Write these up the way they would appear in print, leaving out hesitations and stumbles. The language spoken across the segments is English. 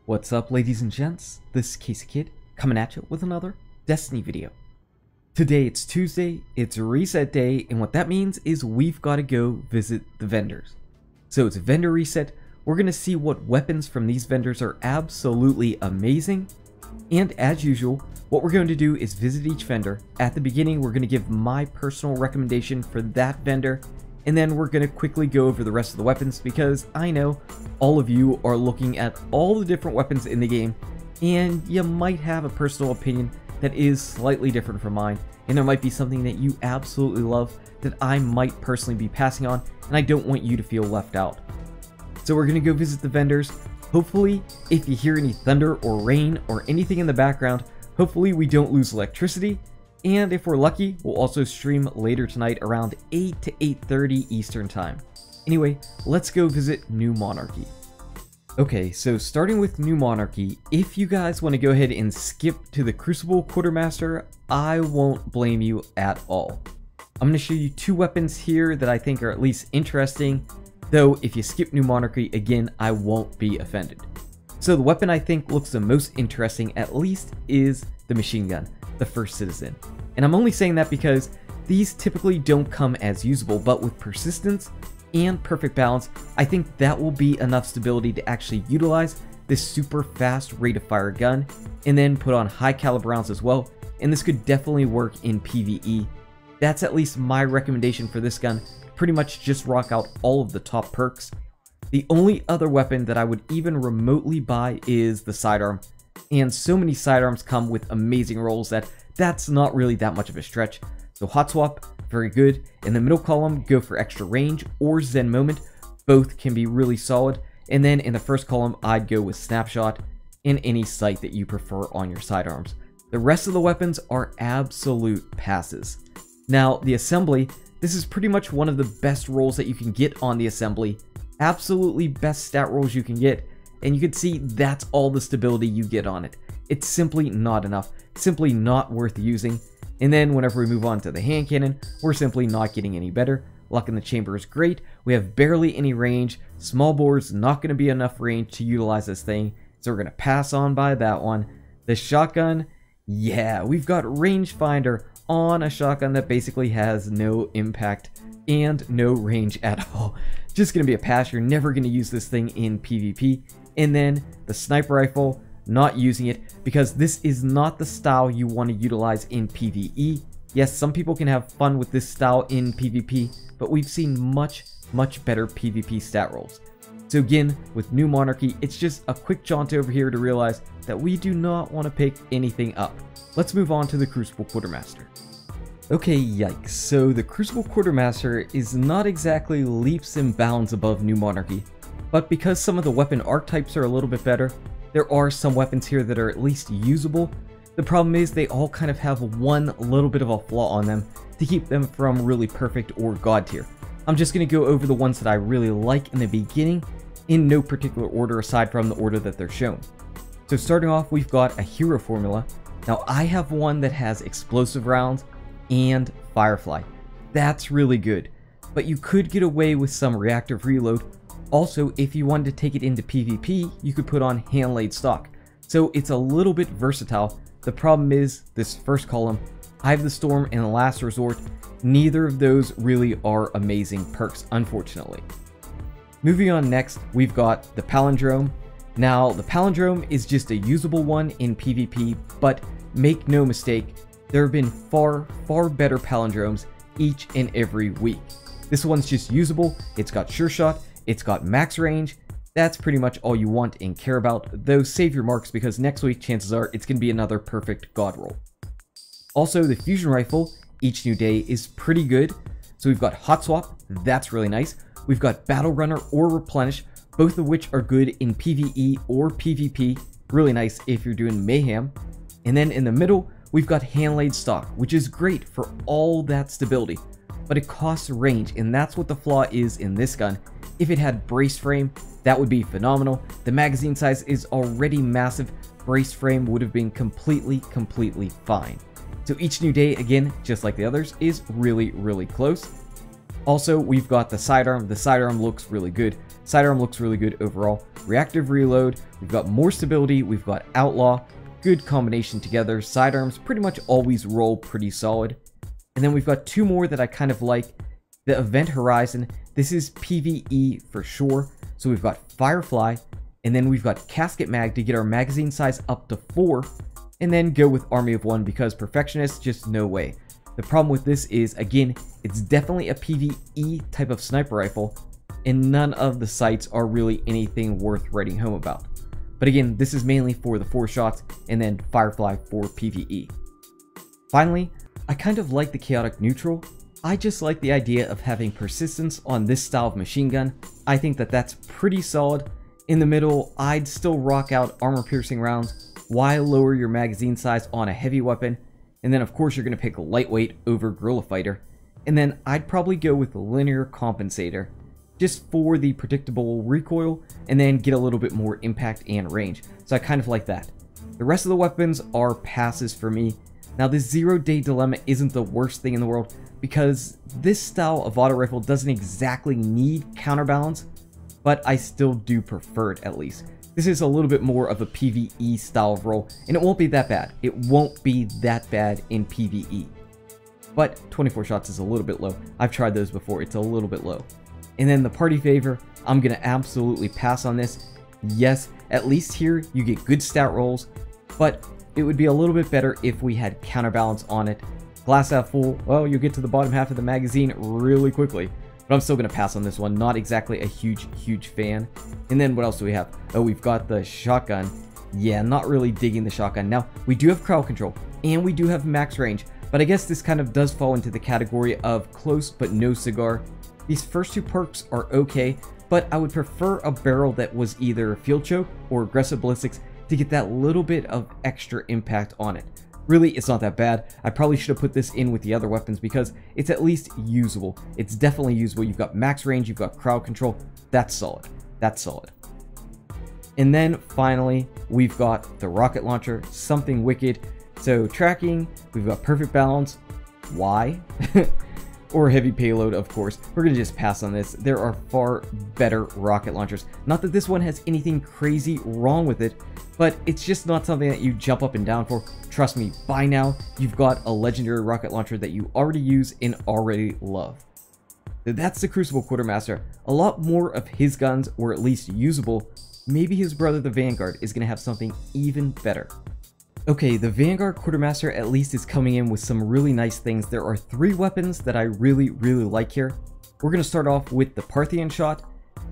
What's up, ladies and gents? This is KSigKid coming at you with another Destiny video. Today it's Tuesday, it's reset day, and what that means is we've got to go visit the vendors. So it's a vendor reset. We're going to see what weapons from these vendors are absolutely amazing. And as usual, what we're going to do is visit each vendor. At the beginning, we're going to give my personal recommendation for that vendor. And then we're going to quickly go over the rest of the weapons because I know all of you are looking at all the different weapons in the game and you might have a personal opinion that is slightly different from mine, and there might be something that you absolutely love that I might personally be passing on, and I don't want you to feel left out. So we're going to go visit the vendors. Hopefully, if you hear any thunder or rain or anything in the background, hopefully we don't lose electricity. And if we're lucky, we'll also stream later tonight around 8 to 8:30 Eastern Time. Anyway, let's go visit New Monarchy. Okay, so starting with New Monarchy, if you guys want to go ahead and skip to the Crucible Quartermaster, I won't blame you at all. I'm going to show you two weapons here that I think are at least interesting, though if you skip New Monarchy, again, I won't be offended. So the weapon I think looks the most interesting, at least, is the machine gun, the First Citizen. And I'm only saying that because these typically don't come as usable, but with persistence and perfect balance, I think that will be enough stability to actually utilize this super fast rate of fire gun, and then put on high caliber rounds as well, and this could definitely work in PvE. That's at least my recommendation for this gun, pretty much just rock out all of the top perks. The only other weapon that I would even remotely buy is the sidearm, and so many sidearms come with amazing rolls that that's not really that much of a stretch. So hot swap, very good. In the middle column, go for extra range or Zen moment, both can be really solid. And then in the first column, I'd go with snapshot in any sight that you prefer on your sidearms. The rest of the weapons are absolute passes. Now the assembly, this is pretty much one of the best rolls that you can get on the assembly. Absolutely best stat rolls you can get, and you can see that's all the stability you get on it. It's simply not enough, simply not worth using. And then whenever we move on to the hand cannon, we're simply not getting any better. Luck in the chamber is great, we have barely any range, small bore's not going to be enough range to utilize this thing, so we're going to pass on by that one. The shotgun, yeah, we've got rangefinder on a shotgun that basically has no impact and no range at all. Just going to be a pass, you're never going to use this thing in PvP. And then the sniper rifle, not using it because this is not the style you want to utilize in PvE. Yes, some people can have fun with this style in PvP, but we've seen much better PvP stat rolls. So again, with New Monarchy, it's just a quick jaunt over here to realize that we do not want to pick anything up. Let's move on to the Crucible Quartermaster. Okay, yikes. So the Crucible Quartermaster is not exactly leaps and bounds above New Monarchy, but because some of the weapon archetypes are a little bit better, there are some weapons here that are at least usable. The problem is they all kind of have one little bit of a flaw on them to keep them from really perfect or god tier. I'm just going to go over the ones that I really like in the beginning in no particular order aside from the order that they're shown. So starting off, we've got a hero formula. Now I have one that has explosive rounds and Firefly. That's really good, but you could get away with some reactive reload. Also, if you wanted to take it into PvP, you could put on hand-laid stock. So it's a little bit versatile. The problem is, this first column, I have the Storm and the Last Resort. Neither of those really are amazing perks, unfortunately. Moving on next, we've got the Palindrome. Now, the Palindrome is just a usable one in PvP, but make no mistake, there have been far better Palindromes each and every week. This one's just usable, it's got sure shot, it's got max range. That's pretty much all you want and care about, though save your marks because next week chances are it's going to be another perfect god roll. Also, the fusion rifle, each new day, is pretty good. So we've got hot swap, that's really nice. We've got battle runner or replenish, both of which are good in PvE or PvP, really nice if you're doing mayhem. And then in the middle, we've got hand-laid stock, which is great for all that stability, but it costs range, and that's what the flaw is in this gun. If it had brace frame, that would be phenomenal. The magazine size is already massive. Brace frame would have been completely fine. So each new day, again, just like the others, is really close. Also, we've got the sidearm. The sidearm looks really good. Sidearm looks really good overall. Reactive reload, we've got more stability, we've got outlaw, good combination together. Sidearms pretty much always roll pretty solid. And then we've got two more that I kind of like. The Event Horizon, this is PvE for sure. So we've got Firefly, and then we've got Casket Mag to get our magazine size up to 4, and then go with Army of 1 because Perfectionist, just no way. The problem with this is, again, it's definitely a PvE type of sniper rifle, and none of the sights are really anything worth writing home about. But again, this is mainly for the 4 shots, and then Firefly for PvE. Finally, I kind of like the Chaotic Neutral. I just like the idea of having persistence on this style of machine gun. I think that that's pretty solid. In the middle, I'd still rock out armor-piercing rounds. Why lower your magazine size on a heavy weapon? And then of course you're going to pick lightweight over Guerrilla Fighter. And then I'd probably go with Linear Compensator, just for the predictable recoil, and then get a little bit more impact and range. So I kind of like that. The rest of the weapons are passes for me. Now this 0-day dilemma isn't the worst thing in the world, because this style of auto rifle doesn't exactly need counterbalance, but I still do prefer it at least. This is a little bit more of a PvE style of roll, and it won't be that bad. It won't be that bad in PvE. But 24 shots is a little bit low. I've tried those before, it's a little bit low. And then the party favor, I'm going to absolutely pass on this. Yes, at least here you get good stat rolls, but it would be a little bit better if we had counterbalance on it. Glass half full, well, you'll get to the bottom half of the magazine really quickly. But I'm still going to pass on this one. Not exactly a huge fan. And then what else do we have? Oh, we've got the shotgun. Yeah, not really digging the shotgun. Now, we do have crowd control, and we do have max range. But I guess this kind of does fall into the category of close but no cigar. These first 2 perks are okay, but I would prefer a barrel that was either field choke or aggressive ballistics to get that little bit of extra impact on it. Really, it's not that bad. I probably should have put this in with the other weapons because it's at least usable. It's definitely usable. You've got max range, you've got crowd control. That's solid. That's solid. And then finally, we've got the rocket launcher, something wicked. So tracking, we've got perfect balance. Why? Or heavy payload, of course. We're going to just pass on this. There are far better rocket launchers. Not that this one has anything crazy wrong with it, but it's just not something that you jump up and down for. Trust me, by now, you've got a legendary rocket launcher that you already use and already love. So that's the Crucible Quartermaster. A lot more of his guns were at least usable. Maybe his brother, the Vanguard, is going to have something even better. Okay, the Vanguard Quartermaster at least is coming in with some really nice things. There are 3 weapons that I really like here. We're going to start off with the Parthian shot.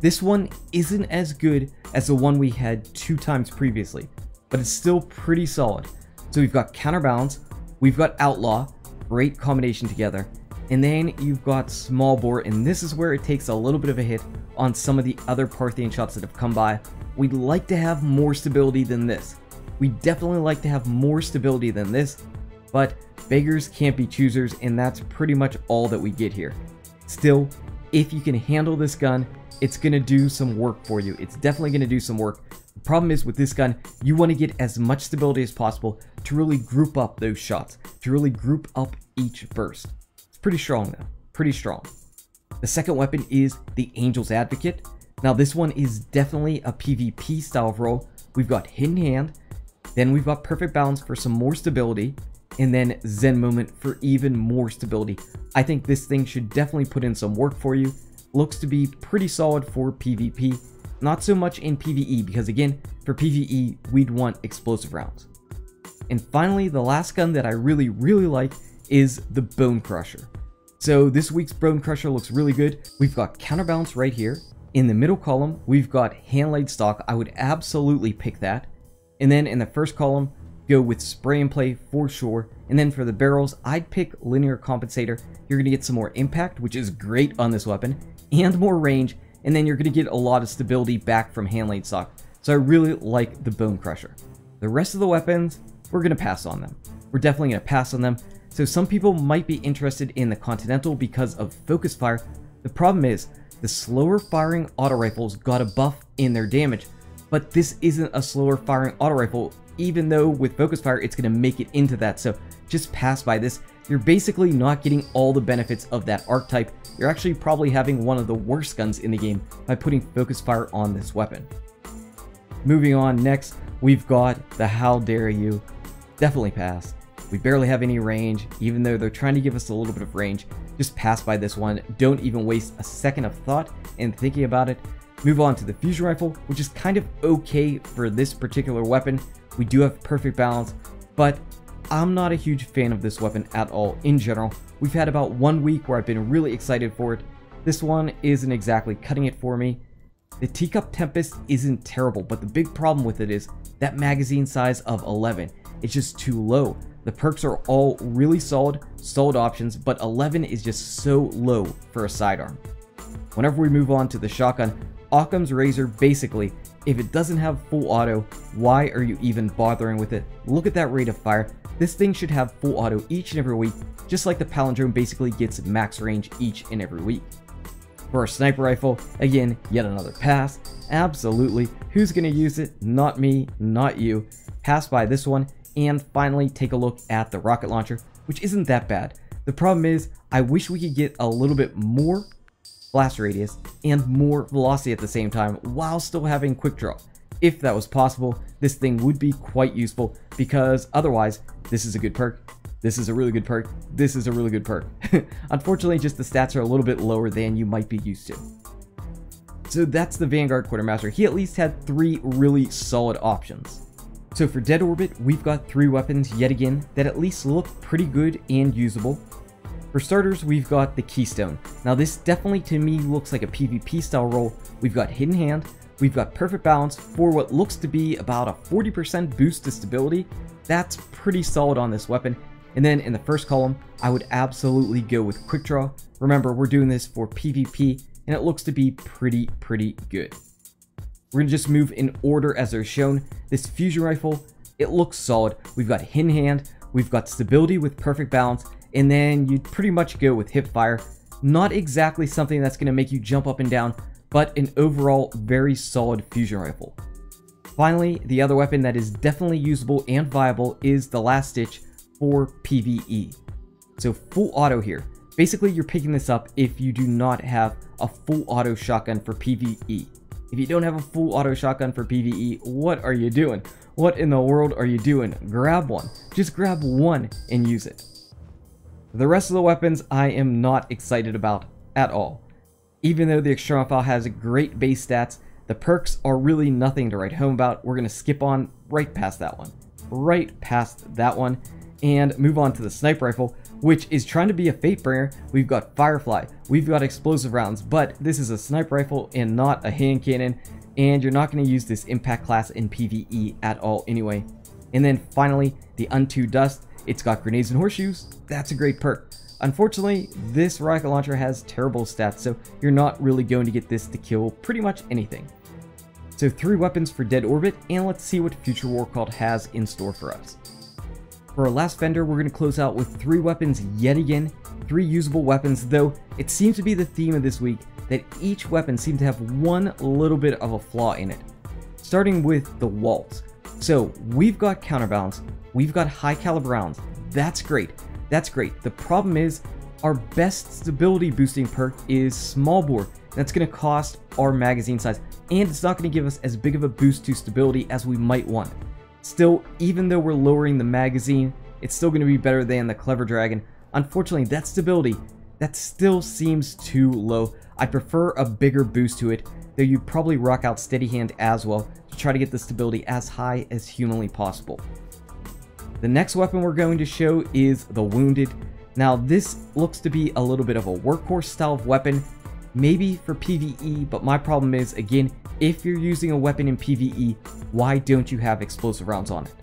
This one isn't as good as the one we had 2 times previously, but it's still pretty solid. So we've got counterbalance, we've got outlaw, great combination together, and then you've got small bore, and this is where it takes a little bit of a hit on some of the other Parthian shots that have come by. We'd like to have more stability than this. We definitely like to have more stability than this, but beggars can't be choosers, and that's pretty much all that we get here. Still, if you can handle this gun, it's going to do some work for you. It's definitely going to do some work. The problem is with this gun, you want to get as much stability as possible to really group up those shots, to really group up each burst. It's pretty strong though, pretty strong. The second weapon is the Angel's Advocate. Now this one is definitely a PvP style of roll. We've got Hidden Hand, then we've got Perfect Balance for some more stability, and then Zen Moment for even more stability. I think this thing should definitely put in some work for you. Looks to be pretty solid for PvP, not so much in PvE, because again, for PvE, we'd want explosive rounds. And finally, the last gun that I really like is the Bone Crusher. So this week's Bone Crusher looks really good. We've got counterbalance right here. In the middle column, we've got hand-laid stock. I would absolutely pick that. And then in the first column, go with spray and play for sure. And then for the barrels, I'd pick Linear Compensator. You're going to get some more impact, which is great on this weapon, and more range. And then you're going to get a lot of stability back from hand-laid stock. So I really like the Bone Crusher. The rest of the weapons, we're going to pass on them. We're definitely going to pass on them. So some people might be interested in the Continental because of focus fire. The problem is, the slower firing auto rifles got a buff in their damage, but this isn't a slower firing auto rifle, even though with focus fire it's going to make it into that. So just pass by this. You're basically not getting all the benefits of that archetype. You're actually probably having one of the worst guns in the game by putting focus fire on this weapon. Moving on, next we've got the How Dare You. Definitely pass. We barely have any range, even though they're trying to give us a little bit of range. Just pass by this one. Don't even waste a second of thought in thinking about it. Move on to the fusion rifle, which is kind of okay for this particular weapon. We do have perfect balance, but I'm not a huge fan of this weapon at all in general. We've had about 1 week where I've been really excited for it. This one isn't exactly cutting it for me. The Teacup Tempest isn't terrible, but the big problem with it is that magazine size of 11. It's just too low. The perks are all really solid options, but 11 is just so low for a sidearm. Whenever we move on to the shotgun, Occam's Razor, basically, if it doesn't have full auto, why are you even bothering with it? Look at that rate of fire. This thing should have full auto each and every week, just like the Palindrome basically gets max range each and every week. For our sniper rifle, again, yet another pass. Absolutely. Who's going to use it? Not me, not you. Pass by this one. And finally, take a look at the rocket launcher, which isn't that bad. The problem is, I wish we could get a little bit more blast radius and more velocity at the same time while still having quick draw. If that was possible, this thing would be quite useful, because otherwise, this is a good perk, this is a really good perk, this is a really good perk. Unfortunately, just the stats are a little bit lower than you might be used to. So that's the Vanguard Quartermaster. He at least had 3 really solid options. So for Dead Orbit, we've got 3 weapons yet again that at least look pretty good and usable. For starters, we've got the Keystone. Now this definitely to me looks like a PvP style roll. We've got Hidden Hand, we've got Perfect Balance for what looks to be about a 40% boost to stability. That's pretty solid on this weapon. And then in the first column, I would absolutely go with Quick Draw. Remember, we're doing this for PvP, and it looks to be pretty good. We're going to just move in order as they're shown. This fusion rifle, it looks solid. We've got Hidden Hand, we've got stability with perfect balance, and then you'd pretty much go with hip fire. Not exactly something that's going to make you jump up and down, but an overall very solid fusion rifle. Finally, the other weapon that is definitely usable and viable is the Last Ditch for PvE. So full auto here. Basically, you're picking this up if you do not have a full auto shotgun for PvE. If you don't have a full auto shotgun for PvE, what are you doing? What in the world are you doing? Grab one. Just grab one and use it. The rest of the weapons I am not excited about at all. Even though the Extremophile has great base stats, the perks are really nothing to write home about. We're going to skip on right past that one. Right past that one. And move on to the sniper rifle, which is trying to be a fate bringer. We've got Firefly, we've got explosive rounds, but this is a sniper rifle and not a hand cannon, and you're not going to use this impact class in PvE at all anyway. And then finally, the Unto Dust. It's got grenades and horseshoes. That's a great perk. Unfortunately, this rocket launcher has terrible stats, so you're not really going to get this to kill pretty much anything. So 3 weapons for Dead Orbit, and let's see what Future War Cult has in store for us. For our last vendor, we're going to close out with 3 weapons yet again, 3 usable weapons, though it seems to be the theme of this week that each weapon seems to have one little bit of a flaw in it. Starting with the Waltz. So we've got counterbalance, we've got high caliber rounds, that's great, that's great. The problem is our best stability boosting perk is small bore. That's going to cost our magazine size, and it's not going to give us as big of a boost to stability as we might want. Still, even though we're lowering the magazine, it's still going to be better than the Clever Dragon. Unfortunately, that stability, that still seems too low. I prefer a bigger boost to it, though you'd probably rock out Steady Hand as well to try to get the stability as high as humanly possible. The next weapon we're going to show is the Wounded. Now, this looks to be a little bit of a workhorse style of weapon, maybe for PvE, but my problem is, again, if you're using a weapon in PvE, why don't you have explosive rounds on it?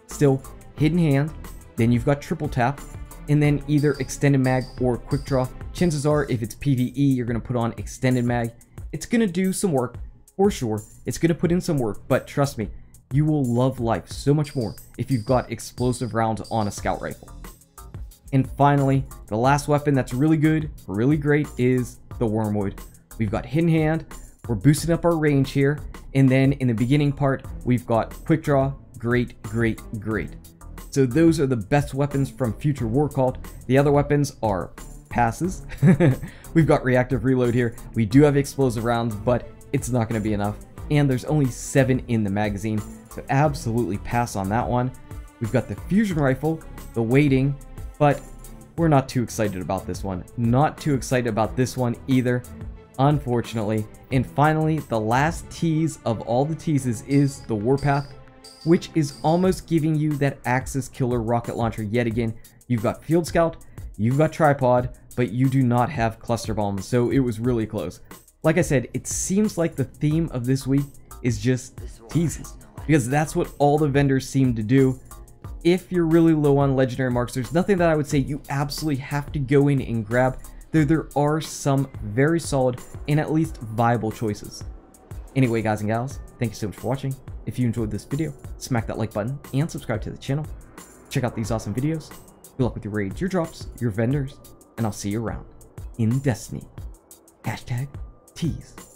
Still, Hidden Hand, then you've got Triple Tap, and then either Extended Mag or Quick Draw. Chances are, if it's PvE, you're going to put on Extended Mag. It's going to do some work, for sure. It's going to put in some work, but trust me, you will love life so much more if you've got explosive rounds on a scout rifle. And finally, the last weapon that's really good, really great, is the Wormwood. We've got Hidden Hand, we're boosting up our range here, and then in the beginning part, we've got Quick Draw, great. So those are the best weapons from Future War Cult. The other weapons are passes. We've got reactive reload here. We do have explosive rounds, but it's not going to be enough. And there's only 7 in the magazine, so absolutely pass on that one. We've got the fusion rifle, the waiting, but we're not too excited about this one. Not too excited about this one either, unfortunately. And finally, the last tease of all the teases is the Warpath, which is almost giving you that Axis Killer rocket launcher yet again. You've got Field Scout, you've got Tripod, but you do not have Cluster Bombs, so it was really close. Like I said, it seems like the theme of this week is just teases, because that's what all the vendors seem to do. If you're really low on legendary marks, there's nothing that I would say you absolutely have to go in and grab, though there are some very solid and at least viable choices. Anyway, guys and gals, thank you so much for watching. If you enjoyed this video, smack that like button and subscribe to the channel. Check out these awesome videos. Good luck with your raids, your drops, your vendors, and I'll see you around in Destiny. #Tease.